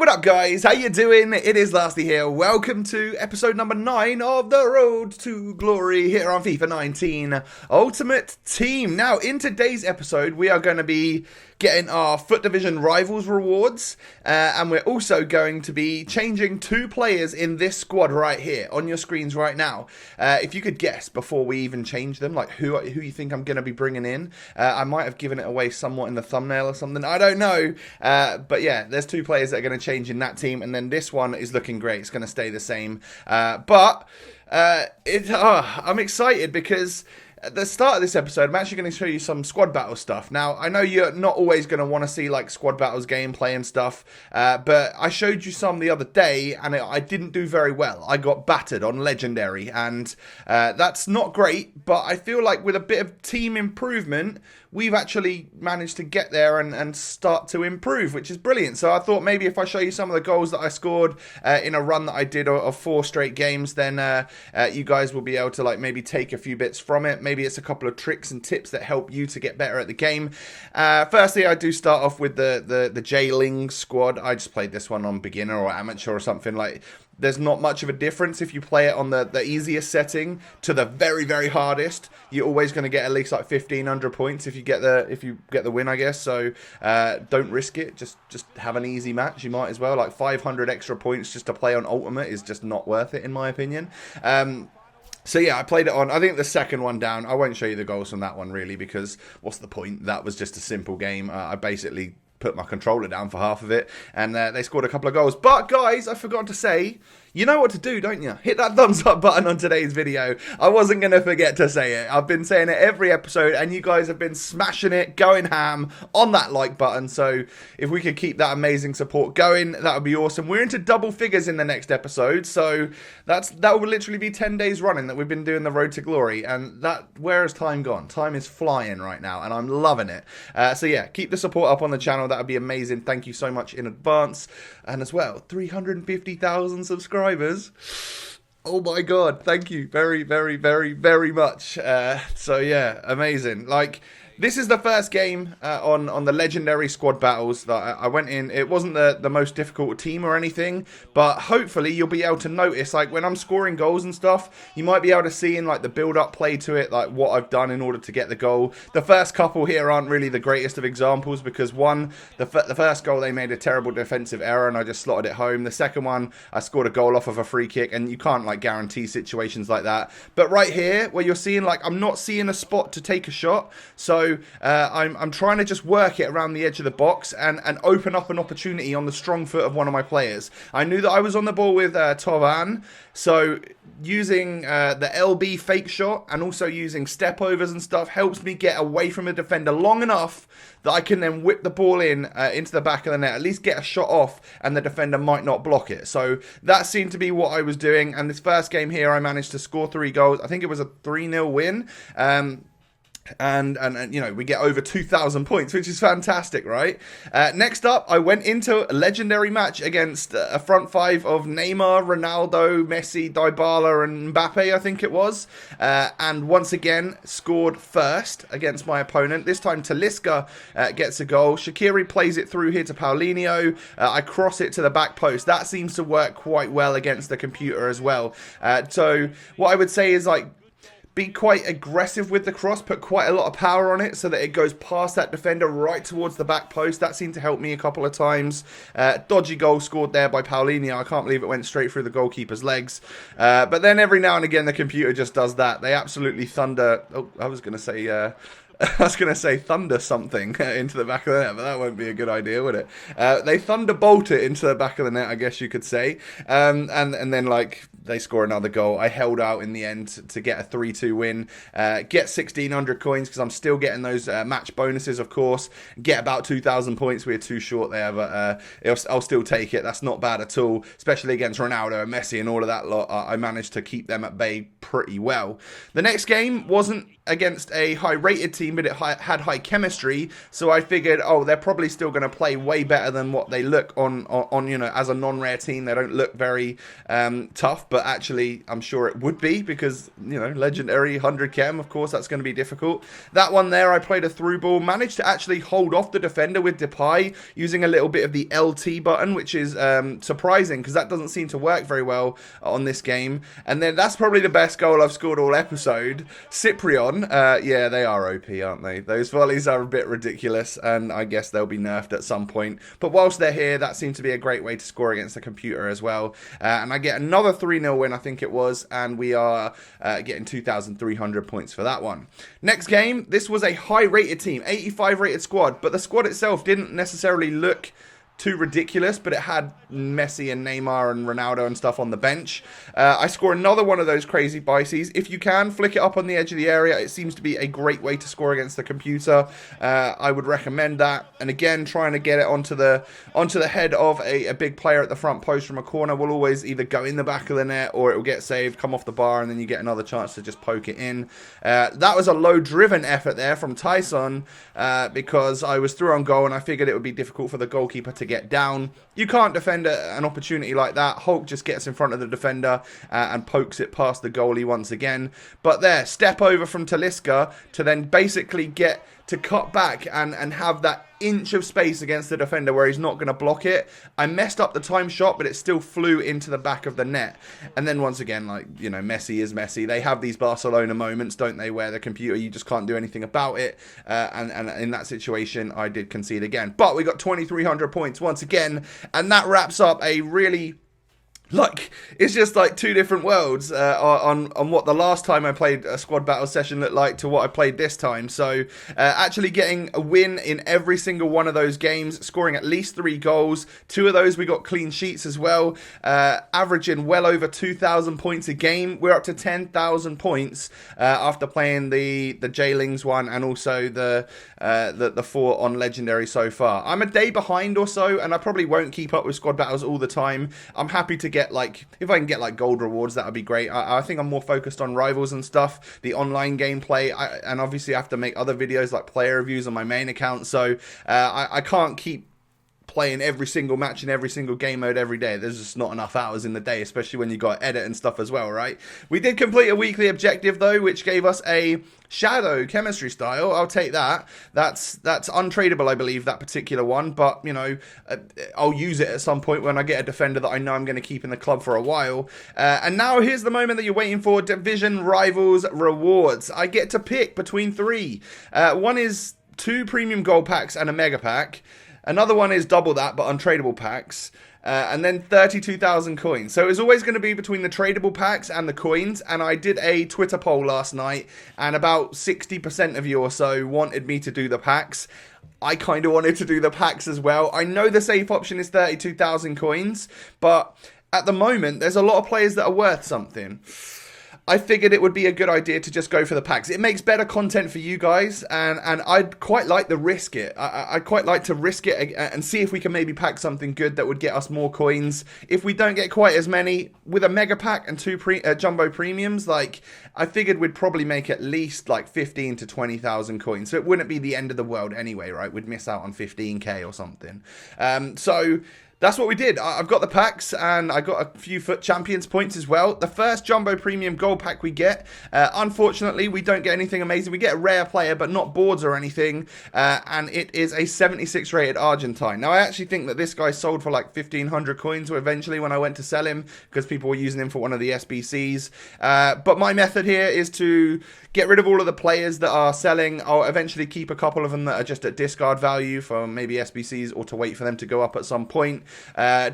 what up guys? How you doing? It is Lasty here. Welcome to episode number 9 of the Road to Glory here on FIFA 19 Ultimate Team. Now, in today's episode, we are going to be getting our Foot Division Rivals rewards, and we're also going to be changing 2 players in this squad right here on your screens right now. If you could guess before we even change them, like who you think I'm going to be bringing in. I might have given it away somewhat in the thumbnail or something. I don't know. But yeah, there's 2 players that are going to change in that team, and then this one is looking great. It's going to stay the same. I'm excited because at the start of this episode, I'm actually going to show you some squad battle stuff. Now, I know you're not always going to want to see like squad battles gameplay and stuff, but I showed you some the other day, and I didn't do very well. I got battered on Legendary, and that's not great, but I feel like with a bit of team improvement, we've actually managed to get there and start to improve, which is brilliant. So I thought maybe if I show you some of the goals that I scored in a run that I did of 4 straight games, then you guys will be able to like maybe take a few bits from it. Maybe it's a couple of tricks and tips that help you to get better at the game. Firstly, I do start off with the J-Ling squad. I just played this one on beginner or amateur or something. Like, there's not much of a difference if you play it on the easiest setting to the very, very hardest. You're always going to get at least like 1,500 points if you get the win, I guess. So don't risk it. Just have an easy match. You might as well. Like 500 extra points just to play on Ultimate is just not worth it, in my opinion. So yeah, I played it on, I think the second one down. I won't show you the goals from that one really, because what's the point? That was just a simple game. I basically put my controller down for half of it, and they scored a couple of goals. But guys, I forgot to say, you know what to do, don't you? Hit that thumbs up button on today's video. I wasn't going to forget to say it. I've been saying it every episode, and you guys have been smashing it, going ham on that like button. So if we could keep that amazing support going, that would be awesome. We're into double figures in the next episode, so that will literally be 10 days running that we've been doing the Road to Glory, and where has time gone? Time is flying right now, and I'm loving it. So yeah, keep the support up on the channel. That would be amazing. Thank you so much in advance. And as well, 350,000 subscribers. Oh my god, thank you very, very, very, very much. So yeah, amazing. Like, this is the first game on the Legendary Squad Battles that I went in. It wasn't the most difficult team or anything, but hopefully you'll be able to notice, like, when I'm scoring goals and stuff, you might be able to see in, like, the build-up play to it, like, what I've done in order to get the goal. The first couple here aren't really the greatest of examples, because the first goal, they made a terrible defensive error, and I just slotted it home. The second one, I scored a goal off of a free kick, and you can't, like, guarantee situations like that. But right here, where you're seeing, like, I'm not seeing a spot to take a shot, so I'm trying to just work it around the edge of the box and open up an opportunity on the strong foot of one of my players. I knew that I was on the ball with Tovan, so using the LB fake shot and also using step overs and stuff helps me get away from a defender long enough that I can then whip the ball in into the back of the net, at least get a shot off, and the defender might not block it. So that seemed to be what I was doing, and this first game here I managed to score 3 goals. I think it was a 3-0 win. And you know, we get over 2,000 points, which is fantastic, right? Next up, I went into a legendary match against a front 5 of Neymar, Ronaldo, Messi, Dybala, and Mbappe, I think it was. And once again, scored first against my opponent. This time, Talisca gets a goal. Shaqiri plays it through here to Paulinho. I cross it to the back post. That seems to work quite well against the computer as well. So what I would say is, like, be quite aggressive with the cross, put quite a lot of power on it so that it goes past that defender right towards the back post. That seemed to help me a couple of times. Dodgy goal scored there by Paulinho. I can't believe it went straight through the goalkeeper's legs. But then every now and again the computer just does that. They absolutely thunder. Oh, I was going to say thunder something into the back of the net, but that won't be a good idea, would it? They thunderbolt it into the back of the net, I guess you could say. And then, like, they score another goal. I held out in the end to get a 3-2 win. Get 1,600 coins because I'm still getting those match bonuses, of course. Get about 2,000 points. We were too short there, but I'll still take it. That's not bad at all, especially against Ronaldo and Messi and all of that lot. I managed to keep them at bay pretty well. The next game wasn't against a high-rated team, but it had high chemistry, so I figured, oh, they're probably still going to play way better than what they look on you know, as a non-rare team. They don't look very tough, but actually I'm sure it would be because, you know, legendary 100 chem, of course, that's going to be difficult. That one there, I played a through ball, managed to actually hold off the defender with Depay using a little bit of the LT button, which is surprising because that doesn't seem to work very well on this game. And then that's probably the best goal I've scored all episode. Cyprian, yeah, they are OP, aren't they? Those volleys are a bit ridiculous, and I guess they'll be nerfed at some point. But whilst they're here, that seems to be a great way to score against the computer as well. And I get another 3-0 win, I think it was, and we are getting 2,300 points for that one. Next game, this was a high-rated team, 85-rated squad, but the squad itself didn't necessarily look too ridiculous, but it had Messi and Neymar and Ronaldo and stuff on the bench. I score another one of those crazy bices. If you can, flick it up on the edge of the area. It seems to be a great way to score against the computer. I would recommend that. And again, trying to get it onto the head of a big player at the front post from a corner will always either go in the back of the net or it will get saved, come off the bar, and then you get another chance to just poke it in. That was a low-driven effort there from Tyson because I was through on goal and I figured it would be difficult for the goalkeeper to get down. You can't defend an opportunity like that. Hulk just gets in front of the defender and pokes it past the goalie once again. But there, step over from Talisca to then basically get to cut back and have that inch of space against the defender where he's not going to block it. I messed up the time shot, but it still flew into the back of the net. And then once again, like, you know, Messi is Messi. They have these Barcelona moments, don't they, where the computer, you just can't do anything about it. And in that situation, I did concede again. But we got 2,300 points once again, and that wraps up a really... Like, it's just like two different worlds on what the last time I played a squad battle session looked like to what I played this time. So actually getting a win in every single one of those games, scoring at least 3 goals. 2 of those we got clean sheets as well, averaging well over 2,000 points a game. We're up to 10,000 points after playing the Jailings one and also the 4 on Legendary so far. I'm a day behind or so, and I probably won't keep up with squad battles all the time. I'm happy to get, like, if I can get like gold rewards, that would be great. I think I'm more focused on rivals and stuff, the online gameplay, and obviously I have to make other videos like player reviews on my main account, so I can't keep playing every single match in every single game mode every day. There's just not enough hours in the day, especially when you got to edit and stuff as well, right? We did complete a weekly objective though, which gave us a shadow chemistry style. I'll take that. That's untradeable, I believe, that particular one, but you know, I'll use it at some point when I get a defender that I know I'm going to keep in the club for a while. And now here's the moment that you're waiting for: Division Rivals rewards. I get to pick between 3. One is 2 premium gold packs and a mega pack. Another one is double that, but untradeable packs. And then 32,000 coins. So it was always going to be between the tradable packs and the coins. And I did a Twitter poll last night, and about 60% of you or so wanted me to do the packs. I kind of wanted to do the packs as well. I know the safe option is 32,000 coins, but at the moment, there's a lot of players that are worth something. I figured it would be a good idea to just go for the packs. It makes better content for you guys, and I'd quite like to risk it. I'd quite like to risk it and see if we can maybe pack something good that would get us more coins. If we don't get quite as many, with a mega pack and 2 jumbo premiums, like, I figured we'd probably make at least like 15 to 20,000 coins. So it wouldn't be the end of the world anyway, right? We'd miss out on 15k or something. So that's what we did. I've got the packs, and I got a few FUT Champions points as well. The first Jumbo Premium Gold pack we get, unfortunately, we don't get anything amazing. We get a rare player, but not boards or anything, and it is a 76 rated Argentine. Now, I actually think that this guy sold for like 1,500 coins eventually when I went to sell him, because people were using him for one of the SBCs. But my method here is to get rid of all of the players that are selling. I'll eventually keep a couple of them that are just at discard value for maybe SBCs, or to wait for them to go up at some point.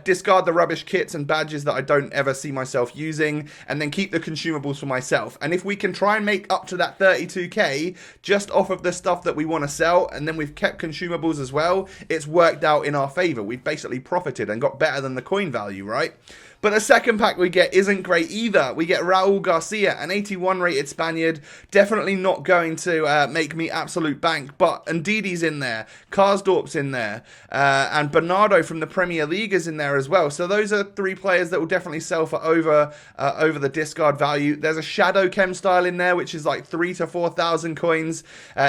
Discard the rubbish kits and badges that I don't ever see myself using, and then keep the consumables for myself. And if we can try and make up to that 32k just off of the stuff that we want to sell, and then we've kept consumables as well, it's worked out in our favor. We've basically profited and got better than the coin value, right? But the second pack we get isn't great either. We get Raul Garcia, an 81 rated Spaniard. Definitely not going to make me absolute bank, but Ndidi's in there, Karsdorp's in there, and Bernardo from the Premier League is in there as well. So those are 3 players that will definitely sell for over the discard value. There's a Shadow Chem style in there, which is like 3,000 to 4,000 coins.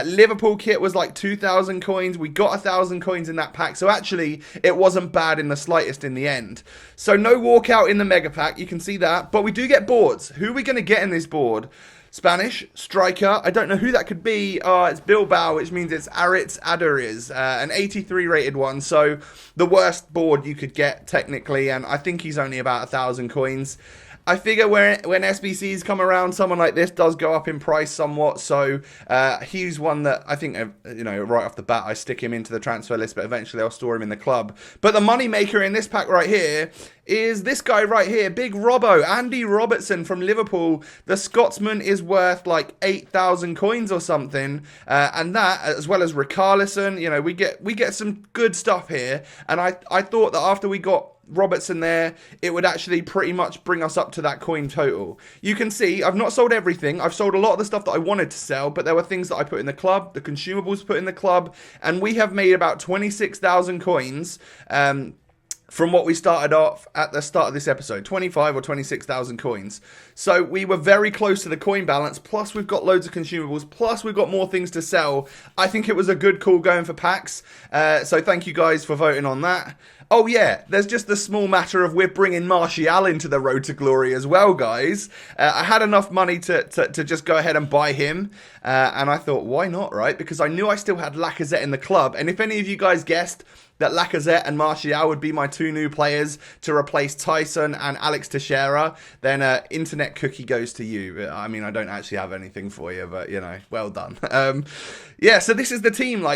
Liverpool kit was like 2,000 coins. We got 1,000 coins in that pack. So actually, it wasn't bad in the slightest in the end. So no walkout out in the mega pack. You can see that. But we do get boards. Who are we going to get in this board? Spanish, striker. I don't know who that could be. It's Bilbao, which means it's Aritz Aduriz, an 83 rated one. So the worst board you could get, technically. And I think he's only about 1,000 coins. I figure when SBCs come around, someone like this does go up in price somewhat. So he's one that I think, right off the bat, I stick him into the transfer list, but eventually I'll store him in the club. But the money maker in this pack right here is this guy right here, Big Robbo, Andy Robertson from Liverpool. The Scotsman is worth like 8,000 coins or something. And that, as well as Richarlison, we get some good stuff here. And I thought that after we got Robertson there, it would actually pretty much bring us up to that coin total. You can see I've not sold everything. I've sold a lot of the stuff that I wanted to sell, but there were things that I put in the club, the consumables put in the club, and we have made about 26,000 coins from what we started off at the start of this episode, 25 or 26,000 coins. So we were very close to the coin balance, plus we've got loads of consumables, plus we've got more things to sell. I think it was a good call going for packs, so thank you guys for voting on that. Oh yeah, there's just the small matter of we're bringing Martial into the road to glory as well, guys. I had enough money to just go ahead and buy him, and I thought, why not, right? Because I knew I still had Lacazette in the club, and if any of you guys guessed that Lacazette and Martial would be my two new players to replace Tyson and Alex Teixeira, then internet cookie goes to you. I mean, I don't actually have anything for you, but, well done. Yeah, so this is the team.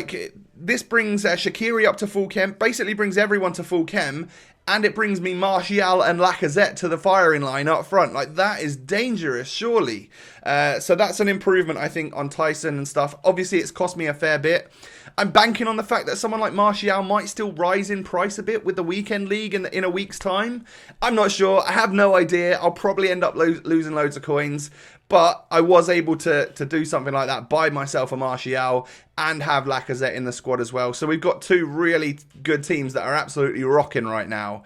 This brings Shaqiri up to full chem, basically brings everyone to full chem, and it brings me Martial and Lacazette to the firing line up front. That is dangerous, surely. So that's an improvement, I think, on Tyson and stuff. Obviously, it's cost me a fair bit. I'm banking on the fact that someone like Martial might still rise in price a bit with the weekend league in a week's time. I'm not sure. I have no idea. I'll probably end up losing loads of coins. But I was able to do something like that, buy myself a Martial and have Lacazette in the squad as well. So we've got two really good teams that are absolutely rocking right now.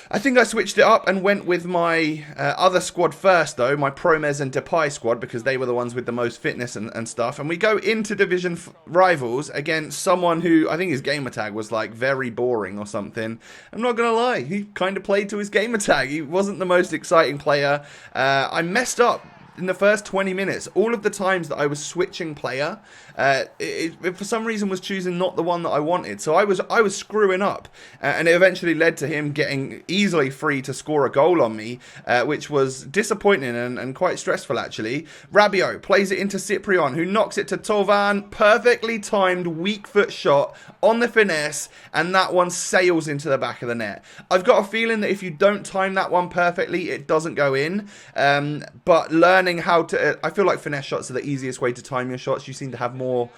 I think I switched it up and went with my other squad first, though, my Promes and Depay squad, because they were the ones with the most fitness and stuff. And we go into division rivals against someone who, I think his gamer tag was very boring or something. I'm not going to lie, he kind of played to his gamer tag. He wasn't the most exciting player. I messed up in the first 20 minutes. All of the times that I was switching player, it for some reason was choosing not the one that I wanted. So I was screwing up, and it eventually led to him getting easily free to score a goal on me, which was disappointing and quite stressful, actually. Rabiot plays it into Cyprian, who knocks it to Tovan. Perfectly timed weak foot shot on the finesse, and that one sails into the back of the net. I've got a feeling that if you don't time that one perfectly, it doesn't go in. But learning how to, I feel like finesse shots are the easiest way to time your shots. You seem to have more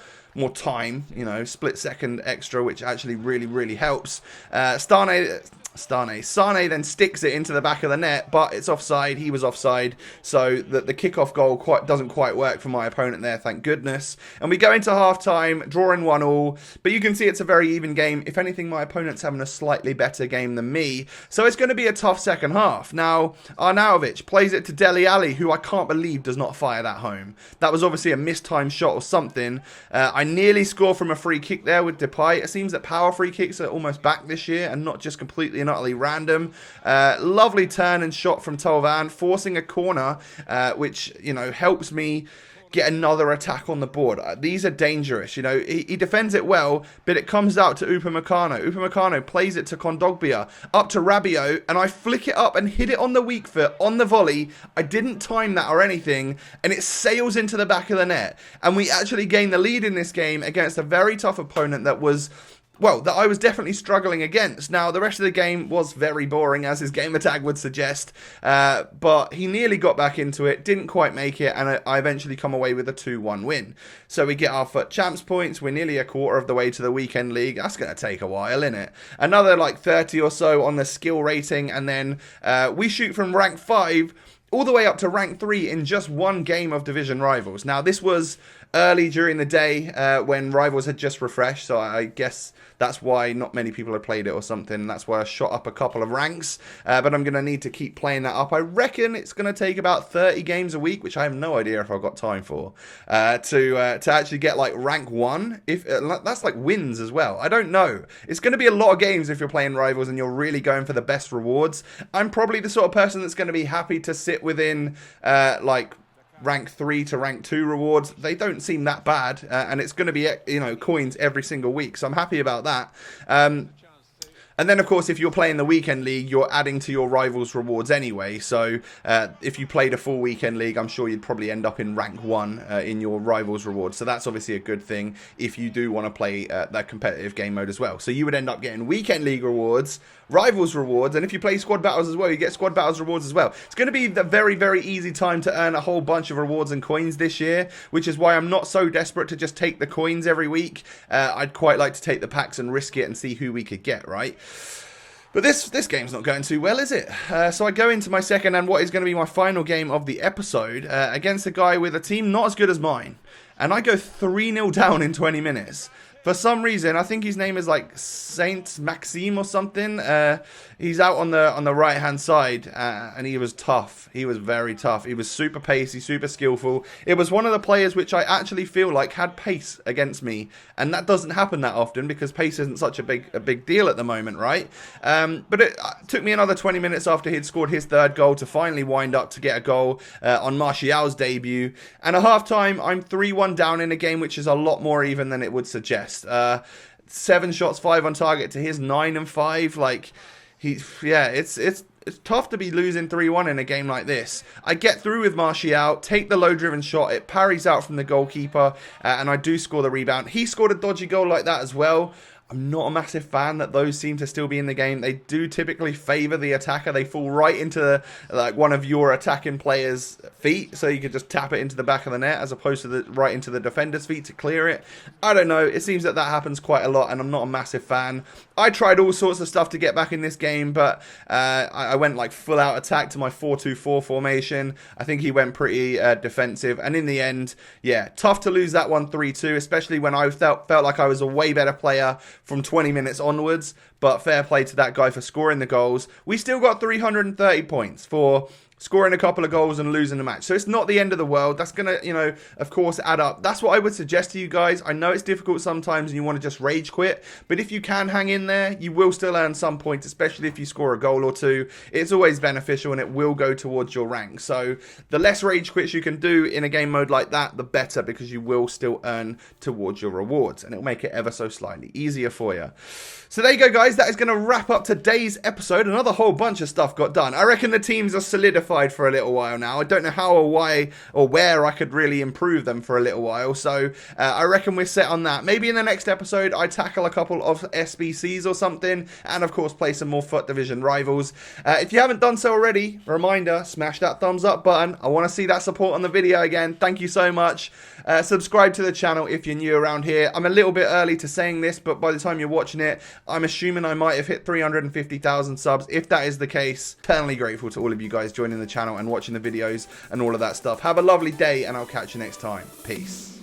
time, split second extra, which actually really helps. Sane then sticks it into the back of the net, but it's offside. He was offside, so that the kickoff goal doesn't quite work for my opponent there, thank goodness. And we go into half-time, drawing 1-1, but you can see it's a very even game. If anything, my opponent's having a slightly better game than me, so it's going to be a tough second half. Now, Arnautovic plays it to Dele Alli, who I can't believe does not fire that home. That was obviously a mistimed shot or something. I nearly score from a free kick there with Depay. It seems that power free kicks are almost back this year and not just completely and utterly random. Lovely turn and shot from Tovan, forcing a corner, which, helps me get another attack on the board. These are dangerous. He defends it well, but it comes out to Upamecano. Upamecano plays it to Kondogbia, up to Rabiot, and I flick it up and hit it on the weak foot, on the volley. I didn't time that or anything, and it sails into the back of the net. And we actually gain the lead in this game against a very tough opponent that I was definitely struggling against. Now, the rest of the game was very boring, as his gamer tag would suggest, but he nearly got back into it, didn't quite make it, and I eventually come away with a 2-1 win. So we get our FUT Champs points. We're nearly a quarter of the way to the weekend league. That's going to take a while, innit? Another 30 or so on the skill rating, and then we shoot from rank 5 all the way up to rank 3 in just one game of division rivals. Now, this was early during the day when Rivals had just refreshed, so I guess that's why not many people have played it or something. That's why I shot up a couple of ranks, but I'm going to need to keep playing that up. I reckon it's going to take about 30 games a week, which I have no idea if I've got time for, to actually get like rank 1. If that's like wins as well. I don't know. It's going to be a lot of games if you're playing Rivals and you're really going for the best rewards. I'm probably the sort of person that's going to be happy to sit within like rank 3 to rank 2 rewards. They don't seem that bad, and it's going to be, you know, coins every single week, so I'm happy about that. And then, of course, if you're playing the Weekend League, you're adding to your Rivals rewards anyway. So if you played a full Weekend League, I'm sure you'd probably end up in rank 1 in your Rivals rewards. So that's obviously a good thing if you do want to play that competitive game mode as well. So you would end up getting Weekend League rewards, Rivals rewards, and if you play Squad Battles as well, you get Squad Battles rewards as well. It's going to be the very, very easy time to earn a whole bunch of rewards and coins this year, which is why I'm not so desperate to just take the coins every week. I'd quite like to take the packs and risk it and see who we could get, right? But this game's not going too well, is it? So I go into my second and what is going to be my final game of the episode against a guy with a team not as good as mine. And I go 3-0 down in 20 minutes. For some reason, I think his name is like Saint Maxime or something. He's out on the right-hand side, and he was tough. He was very tough. He was super pacey, super skillful. It was one of the players which I actually feel like had pace against me, and that doesn't happen that often because pace isn't such a big deal at the moment, right? But it took me another 20 minutes after he'd scored his third goal to finally wind up to get a goal on Martial's debut. And at half-time, I'm 3-1 down in a game which is a lot more even than it would suggest. 7 shots, 5 on target to his 9 and 5. Like, it's tough to be losing 3-1 in a game like this. I get through with Martial, take the low-driven shot, it parries out from the goalkeeper, and I do score the rebound. He scored a dodgy goal like that as well. I'm not a massive fan that those seem to still be in the game. They do typically favour the attacker. They fall right into like one of your attacking players' feet, so you could just tap it into the back of the net as opposed to right into the defender's feet to clear it. I don't know. It seems that happens quite a lot, and I'm not a massive fan. I tried all sorts of stuff to get back in this game, but I went like full out attack to my 4-2-4 formation. I think he went pretty defensive, and in the end, yeah, tough to lose that one 3-2, especially when I felt like I was a way better player from 20 minutes onwards, but fair play to that guy for scoring the goals. We still got 330 points for scoring a couple of goals and losing the match. So it's not the end of the world. That's going to, you know, of course, add up. That's what I would suggest to you guys. I know it's difficult sometimes and you want to just rage quit, but if you can hang in there, you will still earn some points, especially if you score a goal or two. It's always beneficial and it will go towards your rank. So the less rage quits you can do in a game mode like that, the better, because you will still earn towards your rewards and it'll make it ever so slightly easier for you. So there you go, guys. That is going to wrap up today's episode. Another whole bunch of stuff got done. I reckon the teams are solidified for a little while now. I don't know how or why or where I could really improve them for a little while. So I reckon we're set on that. Maybe in the next episode, I tackle a couple of SBCs or something. And of course, play some more FUT Division rivals. If you haven't done so already, reminder, smash that thumbs up button. I want to see that support on the video again. Thank you so much. Subscribe to the channel if you're new around here. I'm a little bit early to saying this, but by the time you're watching it, I'm assuming I might have hit 350,000 subs. If that is the case, eternally grateful to all of you guys joining the channel and watching the videos and all of that stuff. Have a lovely day, and I'll catch you next time. Peace.